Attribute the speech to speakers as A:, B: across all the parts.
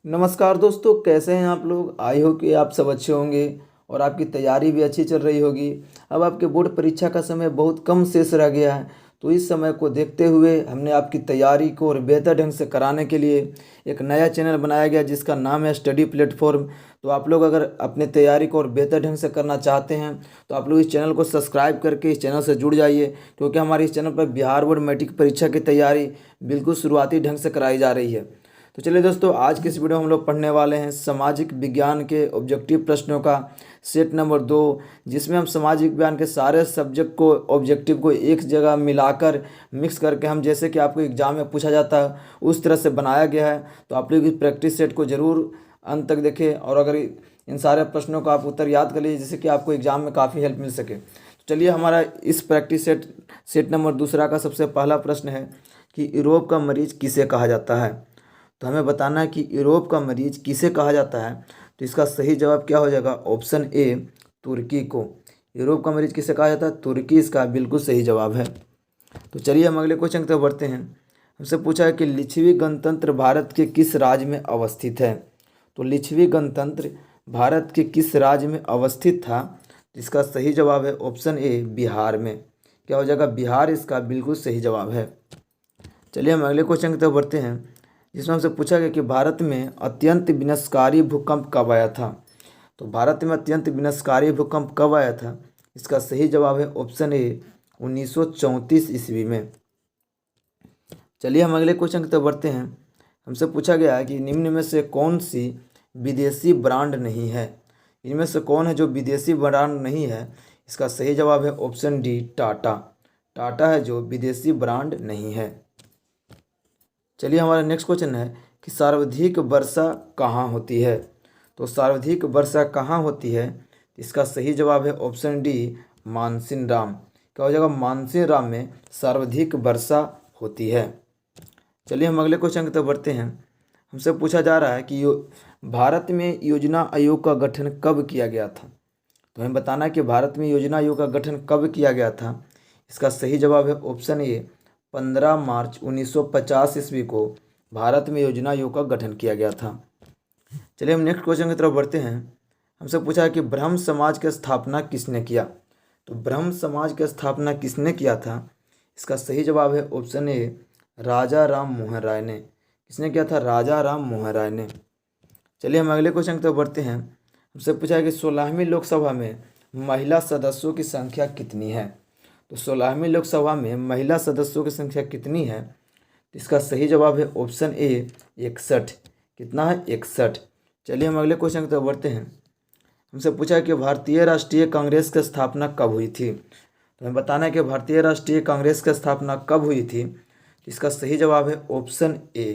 A: नमस्कार दोस्तों, कैसे हैं आप लोग। आई हो कि आप सब अच्छे होंगे और आपकी तैयारी भी अच्छी चल रही होगी। अब आपके बोर्ड परीक्षा का समय बहुत कम शेष रह गया है, तो इस समय को देखते हुए हमने आपकी तैयारी को और बेहतर ढंग से कराने के लिए एक नया चैनल बनाया गया जिसका नाम है स्टडी प्लेटफॉर्म। तो आप लोग अगर अपने तैयारी को और बेहतर ढंग से करना चाहते हैं तो आप लोग इस चैनल को सब्सक्राइब करके इस चैनल से जुड़ जाइए, क्योंकि हमारे इस चैनल पर बिहार बोर्ड मैट्रिक परीक्षा की तैयारी बिल्कुल शुरुआती ढंग से कराई जा रही है। तो चलिए दोस्तों, आज के इस वीडियो में हम लोग पढ़ने वाले हैं सामाजिक विज्ञान के ऑब्जेक्टिव प्रश्नों का सेट नंबर 2, जिसमें हम सामाजिक विज्ञान के सारे सब्जेक्ट को ऑब्जेक्टिव को एक जगह मिलाकर मिक्स करके हम जैसे कि आपको एग्जाम में पूछा जाता है उस तरह से बनाया गया है। तो आप लोग इस प्रैक्टिस सेट को ज़रूर अंत तक देखें और अगर इन सारे प्रश्नों का आप उत्तर याद कर लीजिए जिससे कि आपको एग्जाम में काफ़ी हेल्प मिल सके। तो चलिए, हमारा इस प्रैक्टिस सेट नंबर दूसरा का सबसे पहला प्रश्न है कि यूरोप का मरीज किसे कहा जाता है। तो हमें बताना है कि यूरोप का मरीज किसे कहा जाता है। तो इसका सही जवाब क्या हो जाएगा, ऑप्शन ए तुर्की को। यूरोप का मरीज किसे कहा जाता है, तुर्की इसका बिल्कुल सही जवाब है। तो चलिए हम अगले क्वेश्चन की तरफ बढ़ते हैं। हमसे पूछा है कि लिच्छवी गणतंत्र भारत के किस राज्य में अवस्थित है। तो लिच्छवी गणतंत्र भारत के किस राज्य में अवस्थित था। तो इसका सही जवाब है ऑप्शन ए बिहार में। क्या हो जाएगा, बिहार इसका बिल्कुल सही जवाब है। चलिए हम अगले क्वेश्चन की तरफ बढ़ते हैं, जिसमें हमसे पूछा गया कि भारत में अत्यंत विनाशकारी भूकंप कब आया था। तो भारत में अत्यंत विनाशकारी भूकंप कब आया था। इसका सही जवाब है ऑप्शन ए 1934 ईस्वी में। चलिए हम अगले क्वेश्चन की तरफ बढ़ते हैं। हमसे पूछा गया है कि निम्न में से कौन सी विदेशी ब्रांड नहीं है। इनमें से कौन है जो विदेशी ब्रांड नहीं है। इसका सही जवाब है ऑप्शन डी टाटा। टाटा है जो विदेशी ब्रांड नहीं है। चलिए हमारा नेक्स्ट क्वेश्चन है कि सर्वाधिक वर्षा कहाँ होती है। तो सर्वाधिक वर्षा कहाँ होती है। इसका सही जवाब है ऑप्शन डी मानसीन राम। क्या हो जाएगा, मानसीन राम में सर्वाधिक वर्षा होती है। चलिए हम अगले क्वेश्चन की तरफ बढ़ते हैं। हमसे पूछा जा रहा है कि भारत में योजना आयोग का गठन कब किया गया था। तो हमें बताना है कि भारत में योजना आयोग का गठन कब किया गया था। इसका सही जवाब है ऑप्शन ए 15 मार्च 1950 ईस्वी को भारत में योजना आयोग का गठन किया गया था। चलिए हम नेक्स्ट क्वेश्चन की तरफ बढ़ते हैं। हमसे पूछा है कि ब्रह्म समाज की स्थापना किसने किया। तो ब्रह्म समाज की स्थापना किसने किया था। इसका सही जवाब है ऑप्शन ए राजा राम मोहन राय ने। किसने किया था, राजा राम मोहन राय ने। चलिए हम अगले क्वेश्चन की तरफ बढ़ते हैं। हमसे पूछा है कि 16वीं लोकसभा में महिला सदस्यों की संख्या कितनी है। तो 16वीं लोकसभा में महिला सदस्यों की संख्या कितनी है। तो इसका सही जवाब है ऑप्शन ए 61। कितना है, 61। चलिए हम अगले क्वेश्चन की तरफ बढ़ते हैं। हमसे पूछा है कि भारतीय राष्ट्रीय कांग्रेस की स्थापना कब हुई थी। तो हमें बताना है कि भारतीय राष्ट्रीय कांग्रेस की स्थापना कब हुई थी। इसका सही जवाब है ऑप्शन ए।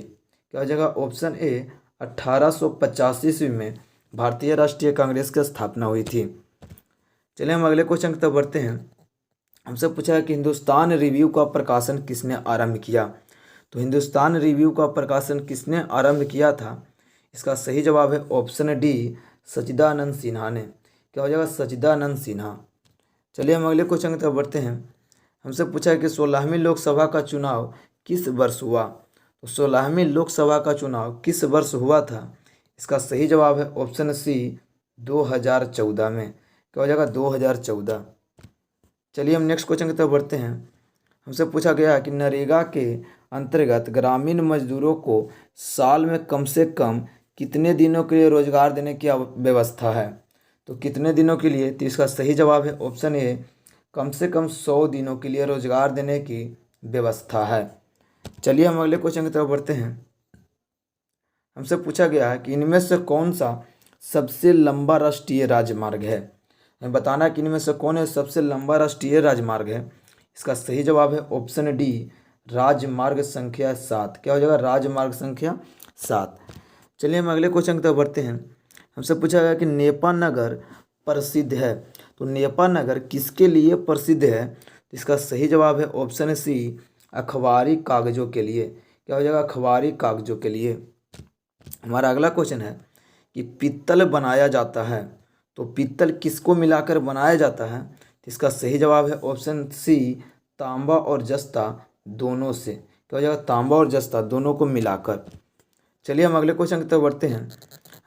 A: क्या हो जाएगा, ऑप्शन ए 1885 ईस्वी में भारतीय राष्ट्रीय कांग्रेस की स्थापना हुई थी। चलिए हम अगले क्वेश्चन की तरफ बढ़ते हैं। हमसे पूछा है कि हिंदुस्तान रिव्यू का प्रकाशन किसने आरंभ किया। तो हिंदुस्तान रिव्यू का प्रकाशन किसने आरंभ किया था। इसका सही जवाब है ऑप्शन डी सच्चिदानंद सिन्हा ने। क्या हो जाएगा, सच्चिदानंद सिन्हा। चलिए हम अगले क्वेश्चन की तरफ बढ़ते हैं। हमसे पूछा है कि 16वीं लोकसभा का चुनाव किस वर्ष हुआ। तो 16वीं लोकसभा का चुनाव किस वर्ष हुआ था। इसका सही जवाब है ऑप्शन सी 2014 में। क्या हो जाएगा, 2014। चलिए हम नेक्स्ट क्वेश्चन की तरफ बढ़ते हैं। हमसे पूछा गया है कि नरेगा के अंतर्गत ग्रामीण मजदूरों को साल में कम से कम कितने दिनों के लिए रोजगार देने की व्यवस्था है। तो कितने दिनों के लिए। तो इसका सही जवाब है ऑप्शन ए कम से कम 100 दिनों के लिए रोजगार देने की व्यवस्था है। चलिए हम अगले क्वेश्चन की तरफ बढ़ते हैं। हमसे पूछा गया है कि इनमें से कौन सा सबसे लंबा राष्ट्रीय राजमार्ग है। हमें बताना है कि इनमें से कौन है सबसे लंबा राष्ट्रीय राजमार्ग है। इसका सही जवाब है ऑप्शन डी राजमार्ग संख्या 7। क्या हो जाएगा, राजमार्ग संख्या 7। चलिए हम अगले क्वेश्चन की तरफ बढ़ते हैं। हमसे पूछा गया कि नेपा नगर प्रसिद्ध है। तो नेपा नगर किसके लिए प्रसिद्ध है। तो इसका सही जवाब है ऑप्शन सी अखबारी कागजों के लिए। क्या हो जाएगा, अखबारी कागजों के लिए। हमारा अगला क्वेश्चन है कि पीतल बनाया जाता है। तो पीतल किसको मिलाकर बनाया जाता है। तो इसका सही जवाब है ऑप्शन सी तांबा और जस्ता दोनों से। क्या हो जाएगा, तांबा और जस्ता दोनों को मिलाकर। चलिए हम अगले क्वेश्चन की तरफ बढ़ते हैं।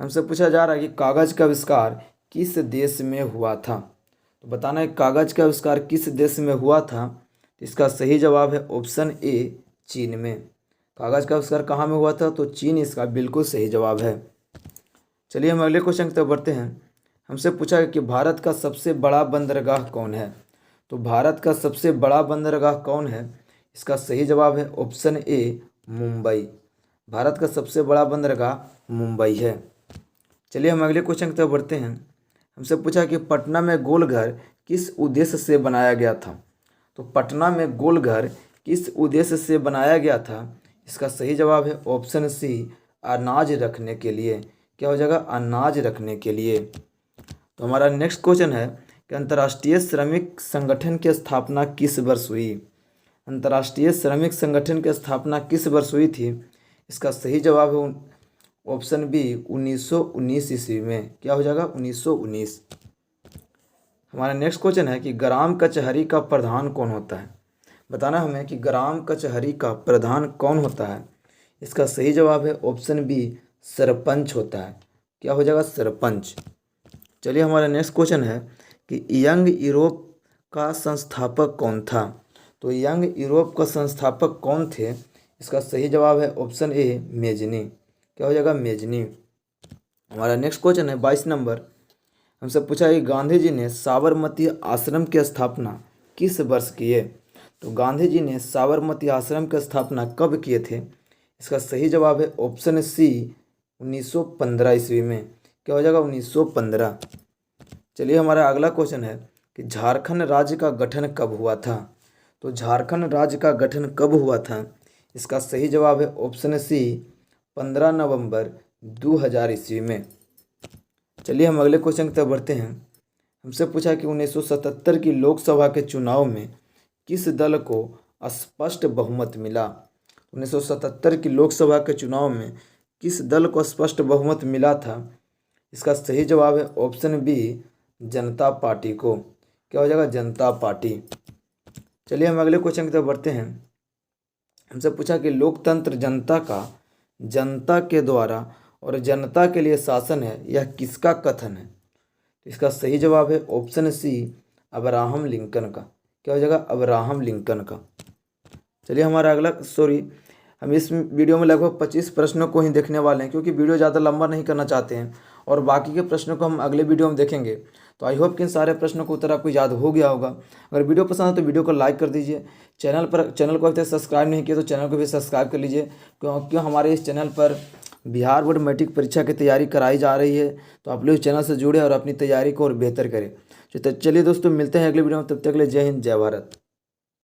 A: हमसे पूछा जा रहा है कि कागज़ का आविष्कार किस देश में हुआ था। तो बताना है कागज़ का आविष्कार किस देश में हुआ था। तो इसका सही जवाब है ऑप्शन ए, चीन में। कागज़ का आविष्कार कहाँ में हुआ था, तो चीन इसका बिल्कुल सही जवाब है। चलिए हम अगले क्वेश्चन की तरफ बढ़ते हैं। हमसे पूछा है कि भारत का सबसे बड़ा बंदरगाह कौन है। तो भारत का सबसे बड़ा बंदरगाह कौन है, इसका सही जवाब है ऑप्शन ए, मुंबई। भारत का सबसे बड़ा बंदरगाह मुंबई है। चलिए हम अगले क्वेश्चन की तरफ बढ़ते हैं। हमसे पूछा कि पटना में गोलघर किस उद्देश्य से बनाया गया था। तो पटना में गोलघर किस उद्देश्य से बनाया गया था, इसका सही जवाब है ऑप्शन सी, अनाज रखने के लिए। क्या हो जाएगा, अनाज रखने के लिए। तो हमारा नेक्स्ट क्वेश्चन है कि अंतर्राष्ट्रीय श्रमिक संगठन की स्थापना किस वर्ष हुई। अंतर्राष्ट्रीय श्रमिक संगठन की स्थापना किस वर्ष हुई थी, इसका सही जवाब है ऑप्शन बी, 1919 ईस्वी में। क्या हो जाएगा, 1919। हमारा नेक्स्ट क्वेश्चन है कि ग्राम कचहरी का प्रधान कौन होता है। बताना हमें कि ग्राम कचहरी का प्रधान कौन होता है, इसका सही जवाब है ऑप्शन बी, सरपंच होता है। क्या हो जाएगा, सरपंच। चलिए हमारा नेक्स्ट क्वेश्चन है कि यंग यूरोप का संस्थापक कौन था। तो यंग यूरोप का संस्थापक कौन थे, इसका सही जवाब है ऑप्शन ए, मेजनी। क्या हो जाएगा, मेजनी। हमारा नेक्स्ट क्वेश्चन है 22 नंबर। हमसे पूछा है कि गांधी जी ने साबरमती आश्रम की स्थापना किस वर्ष किए। तो गांधी जी ने साबरमती आश्रम की स्थापना कब किए थे, इसका सही जवाब है ऑप्शन सी, 1915 ईस्वी में। क्या हो जाएगा, 1915। चलिए हमारा अगला क्वेश्चन है कि झारखंड राज्य का गठन कब हुआ था। तो झारखंड राज्य का गठन कब हुआ था, इसका सही जवाब है ऑप्शन सी, 15 नवंबर 2000 ईस्वी में। चलिए हम अगले क्वेश्चन की तरफ बढ़ते हैं। हमसे पूछा कि 1977 की लोकसभा के चुनाव में किस दल को स्पष्ट बहुमत मिला। 1977 की लोकसभा के चुनाव में किस दल को स्पष्ट बहुमत मिला था, इसका सही जवाब है ऑप्शन बी, जनता पार्टी को। क्या हो जाएगा, जनता पार्टी। चलिए हम अगले क्वेश्चन की तरफ बढ़ते हैं। हमसे पूछा कि लोकतंत्र जनता के द्वारा और जनता के लिए शासन है, यह किसका कथन है। तो इसका सही जवाब है ऑप्शन सी, अब्राहम लिंकन का। क्या हो जाएगा, अब्राहम लिंकन का। चलिए हमारा हम इस वीडियो में लगभग 25 प्रश्नों को ही देखने वाले हैं, क्योंकि वीडियो ज़्यादा लंबा नहीं करना चाहते हैं और बाकी के प्रश्नों को हम अगले वीडियो में देखेंगे। तो आई होप कि इन सारे प्रश्नों का उत्तर आपको याद हो गया होगा। अगर वीडियो पसंद है तो वीडियो को लाइक कर दीजिए। चैनल को अभी तक सब्सक्राइब नहीं किया तो चैनल को भी सब्सक्राइब कर लीजिए, क्योंकि हमारे इस चैनल पर बिहार बोर्ड मैट्रिक परीक्षा की तैयारी कराई जा रही है। तो आप लोग इस चैनल से जुड़े और अपनी तैयारी को और बेहतर करें। तो चलिए दोस्तों, मिलते हैं अगले वीडियो में। तब तक के लिए जय हिंद, जय भारत।